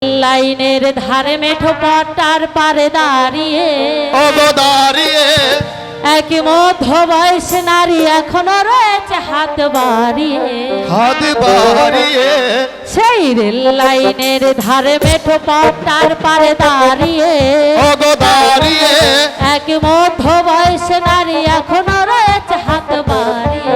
লাইনের ধারে মেঠো পট্টার পারে দাঁড়িয়ে এক মধ্য বয়স নারী এখনো রয়েছে হাত বাড়িয়ে সেই রেল লাইনের ধারে মেঠো পট্টার পারে দাঁড়িয়ে এক মধ্য বয়স নারী এখনো রয়েছে হাত বাড়িয়ে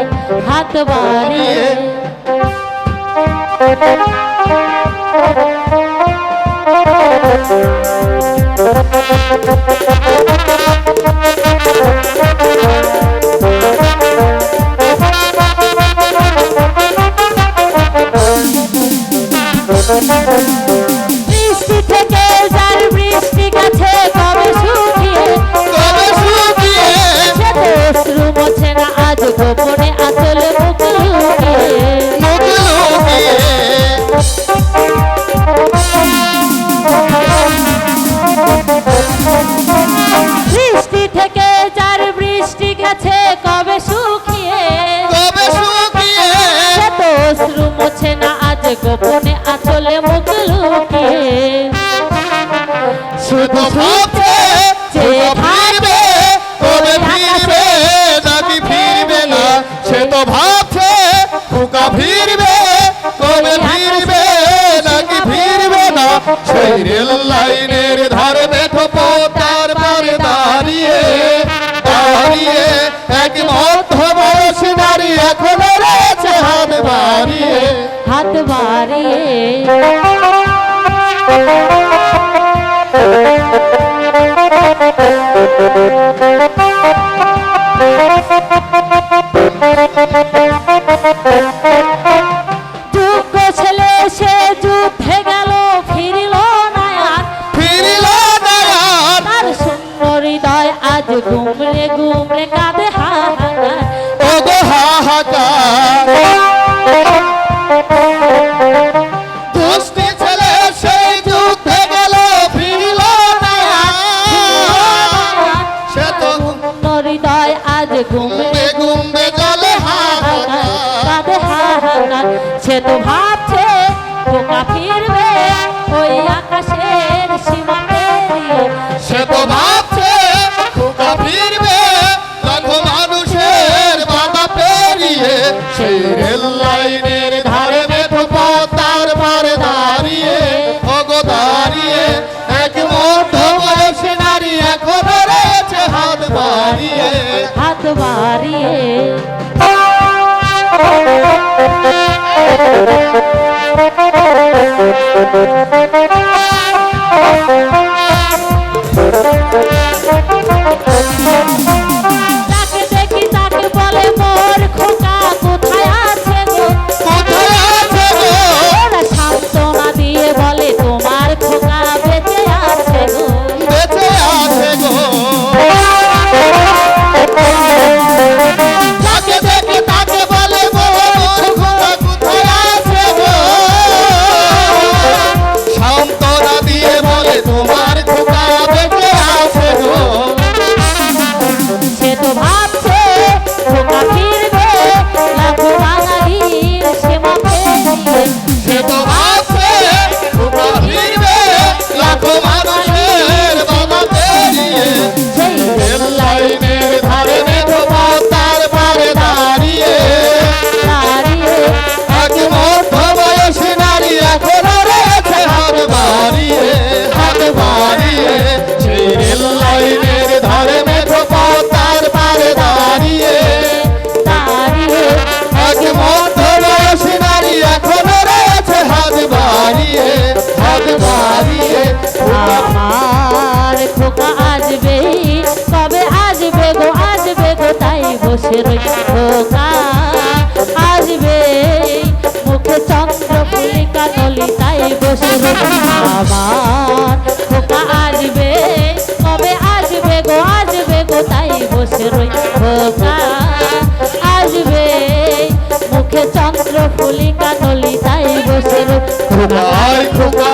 বৃষ্টি থেকে যার বৃষ্টি কাছে কবে শুকিয়ে সে তো অশ্রু মোছে না আজ গোপনে আঁচলে মুখ লুকিয়ে বৃষ্টি থেকে যার বৃষ্টি গেছে কবে শুকিয়ে সে তো অশ্রু মোছে না আজ গোপনে আঁচলে মুখ লুকিয়ে শুধু ভাবছে যে থাকবে কবে ফিরবে নাকি ফিরবে না সে তো ভাবছে খোকা ফিরবে কবে ফিরবে নাকি ফিরবে না সেই রেল লাইনের ধারে মেঠো পথের পারে দাঁড়িয়ে এক মধ্য বয়স নারী এখনো রয়েছে হাত বাড়িয়ে যোগ্য ছেলে সে যুদ্ধে গেল ফিরিল না তার শূন্য হৃদয় আজ গুমরে গুমরে কাঁদে হাহাকার দুষ্টি ছেলে সেই যুদ্ধে গেল ফিরিল না সে তো হৃদয় আজ গুমরে গুমবে জলে হাহাকার কাঁদে হাহাকার সে তো ভাবছে খোকা ফিরবে ওই আকাশের সীমা পেরিয়ে সে তো ভাবছে খোকা ফিরবে লাখো মানুষের বাধা পেরিয়ে সেই রেল লাইনের ধারে মেঠো পথের পারে দাঁড়িয়ে এক মধ্য বয়স নারী এখনো রয়েছে হাত বাড়িয়ে তাকে দেখি তাকে বলে মোর খোকা কোথায় আছে গো ওরা সান্ত্বনা দিয়ে বলে তোমার খোকা বেঁচে আছে গো তাকে দেখে তাকে বলে মোর খোকা কোথায় আছে গো সান্ত্বনা দিয়ে বলে তোমার খোকা বেঁচে আছে গো সে তো ভাবছে খোকা ফিরবে লাখো বাঙালির সীমা পেরিয়ে সে তো ভাবছে খোকা ফিরবে লাখো মানুষের বাধা পেরিয়ে সেই রেল লাইনের ধারে মেঠো পথের পারে দাঁড়িয়ে এক মধ্য বয়স নারী এখনো রয়েছে হাত বাড়িয়ে সেই রেল লাইনের ধারে মেঠো পথের পারে দাঁড়িয়ে এক মধ্য বয়স নারী এখনো রয়েছে হাত বাড়িয়ে আমার খোকা আসবে কবে আসবে গো তাই বসে রই খোকা আসবে মুখে চন্দ্র ফুলিকা নলি তাই বসে রই আমার খোকা আসবে কবে আসবে গো তাই বসে রই খোকা আসবে মুখে চন্দ্র ফুলিকা নলি তাই বসে রই খোকা